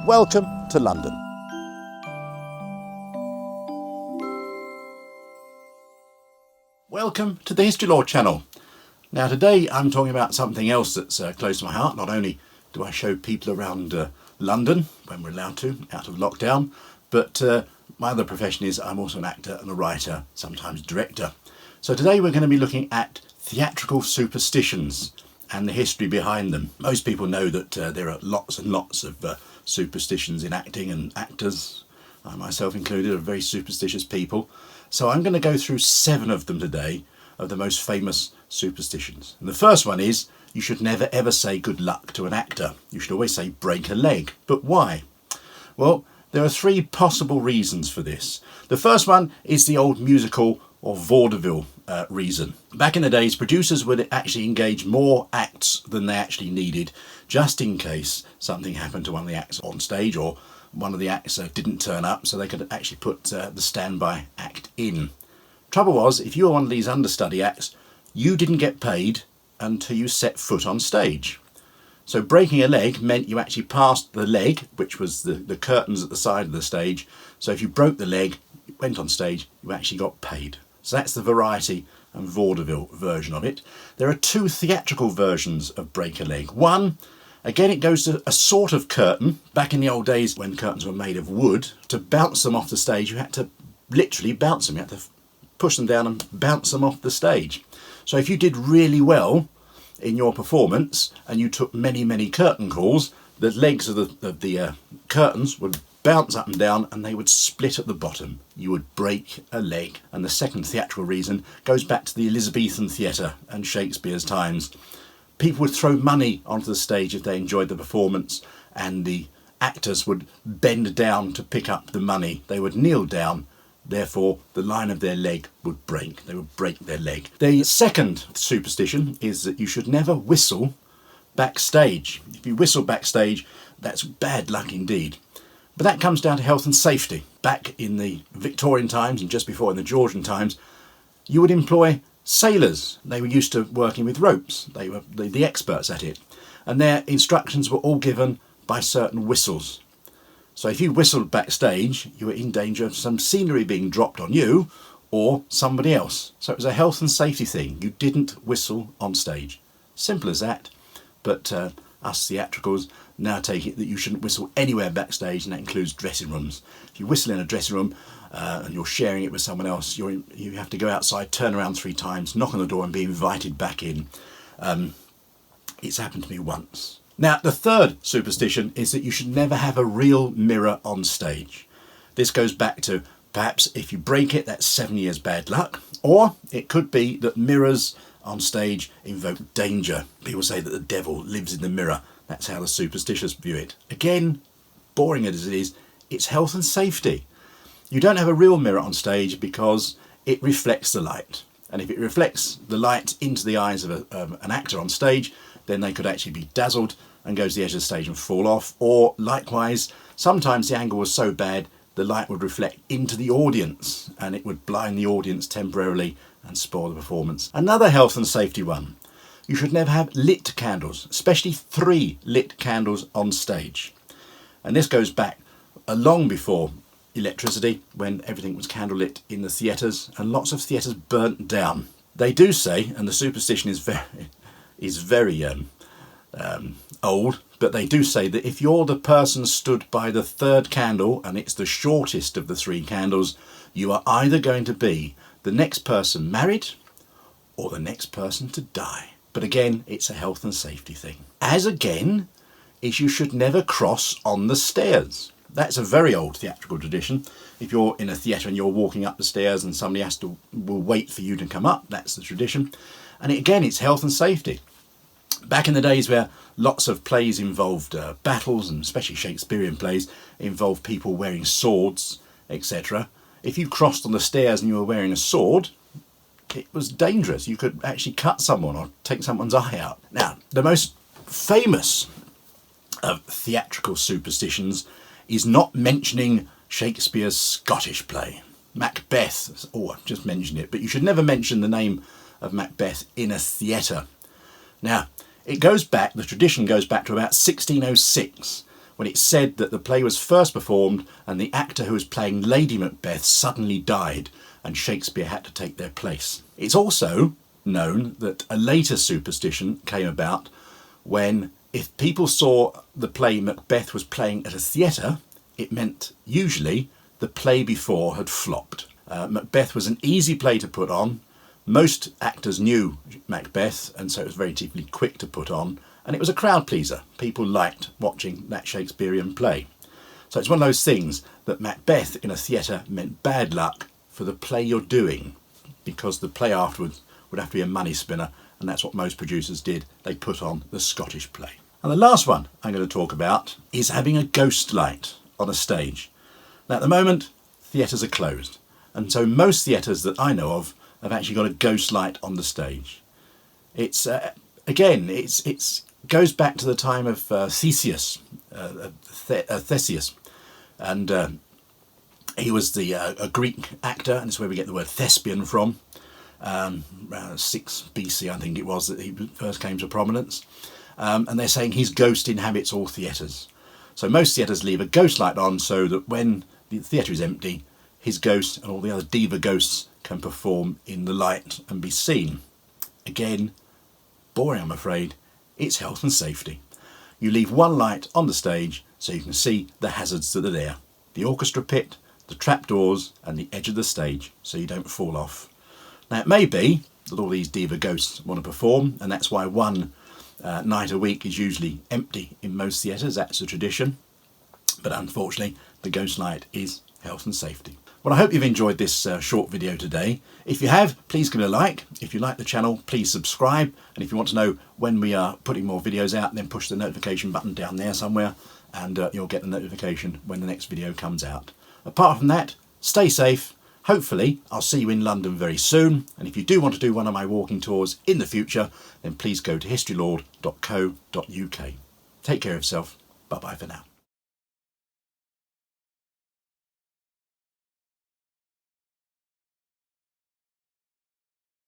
Welcome to London. Welcome to the History Lore channel. Now today I'm talking about something else that's close to my heart. Not only do I show people around London when we're allowed to, out of lockdown, but my other profession is I'm also an actor and a writer, sometimes director. So today we're going to be looking at theatrical superstitions and the history behind them. Most people know that there are lots and lots of superstitions in acting, and actors, I myself included, are very superstitious people. So I'm going to go through 7 of them today, of the most famous superstitions. And the first one is, you should never ever say good luck to an actor. You should always say break a leg. But why? Well, there are 3 possible reasons for this. The first one is the old musical or vaudeville reason. Back in the days, producers would actually engage more acts than they actually needed, just in case something happened to one of the acts on stage, or one of the acts didn't turn up, so they could actually put the standby act in. Trouble was, if you were one of these understudy acts, you didn't get paid until you set foot on stage. So breaking a leg meant you actually passed the leg, which was the curtains at the side of the stage. So if you broke the leg, went on stage, you actually got paid. So that's the variety and vaudeville version of it. There are 2 theatrical versions of break a leg. One, again, it goes to a sort of curtain. Back in the old days when curtains were made of wood, to bounce them off the stage, you had to literally bounce them. You had to push them down and bounce them off the stage. So if you did really well in your performance and you took many curtain calls, the legs of the curtains would bounce up and down and they would split at the bottom. You would break a leg. And the second theatrical reason goes back to the Elizabethan theatre and Shakespeare's times. People would throw money onto the stage if they enjoyed the performance, and the actors would bend down to pick up the money. They would kneel down, therefore the line of their leg would break. They would break their leg. The second superstition is that you should never whistle backstage. If you whistle backstage, that's bad luck indeed. But that comes down to health and safety. Back in the Victorian times and just before in the Georgian times, you would employ sailors. They were used to working with ropes. They were the experts at it. And their instructions were all given by certain whistles. So if you whistled backstage, you were in danger of some scenery being dropped on you or somebody else. So it was a health and safety thing. You didn't whistle on stage. Simple as that. But us theatricals now take it that you shouldn't whistle anywhere backstage, and that includes dressing rooms. If you whistle in a dressing room and you're sharing it with someone else, you have to go outside, turn around 3 times, knock on the door and be invited back in. It's happened to me once. Now, the third superstition is that you should never have a real mirror on stage. This goes back to, perhaps if you break it, that's 7 years bad luck. Or it could be that mirrors on stage invoke danger. People say that the devil lives in the mirror. That's how the superstitious view it. Again, boring as it is, it's health and safety. You don't have a real mirror on stage because it reflects the light. And if it reflects the light into the eyes of an actor on stage, then they could actually be dazzled and go to the edge of the stage and fall off. Or likewise, sometimes the angle was so bad, the light would reflect into the audience and it would blind the audience temporarily and spoil the performance. Another health and safety one. You should never have lit candles, especially 3 lit candles on stage. And this goes back long before electricity, when everything was candlelit in the theatres, and lots of theatres burnt down. They do say, and the superstition is very old, but they do say that if you're the person stood by the 3rd candle and it's the shortest of the 3 candles, you are either going to be the next person married or the next person to die. But again, it's a health and safety thing. As again, is you should never cross on the stairs. That's a very old theatrical tradition. If you're in a theatre and you're walking up the stairs and somebody will wait for you to come up, that's the tradition. And again, it's health and safety. Back in the days where lots of plays involved battles, and especially Shakespearean plays, involved people wearing swords, etc. If you crossed on the stairs and you were wearing a sword, it was dangerous. You could actually cut someone or take someone's eye out. Now, the most famous of theatrical superstitions is not mentioning Shakespeare's Scottish play, Macbeth. Oh, I've just mentioned it, but you should never mention the name of Macbeth in a theatre. Now, it goes back, the tradition goes back to about 1606, when it's said that the play was first performed and the actor who was playing Lady Macbeth suddenly died and Shakespeare had to take their place. It's also known that a later superstition came about when, if people saw the play Macbeth was playing at a theatre, it meant usually the play before had flopped. Macbeth was an easy play to put on. Most actors knew Macbeth, and so it was relatively quick to put on, and it was a crowd pleaser. People liked watching that Shakespearean play. So it's one of those things that Macbeth in a theatre meant bad luck for the play you're doing, because the play afterwards would have to be a money spinner, and that's what most producers did. They put on the Scottish play. And the last one I'm going to talk about is having a ghost light on a stage. Now at the moment, theatres are closed, and so most theatres that I know of have actually got a ghost light on the stage. It's again, it's goes back to the time of Theseus, and he was a Greek actor, and it's where we get the word thespian from. Around 6 BC, I think it was, that he first came to prominence. And they're saying his ghost inhabits all theatres. So most theatres leave a ghost light on so that when the theatre is empty, his ghost and all the other diva ghosts can perform in the light and be seen. Again, boring I'm afraid, it's health and safety. You leave one light on the stage so you can see the hazards that are there. The orchestra pit, the trapdoors and the edge of the stage, so you don't fall off. Now it may be that all these diva ghosts want to perform, and that's why one night a week is usually empty in most theatres. That's a tradition, but unfortunately the ghost light is health and safety. Well, I hope you've enjoyed this short video today. If you have, please give it a like. If you like the channel, please subscribe, and if you want to know when we are putting more videos out, then push the notification button down there somewhere, and you'll get the notification when the next video comes out. Apart from that, stay safe. Hopefully I'll see you in London very soon, and if you do want to do one of my walking tours in the future, then please go to historylord.co.uk. Take care of yourself. Bye bye for now.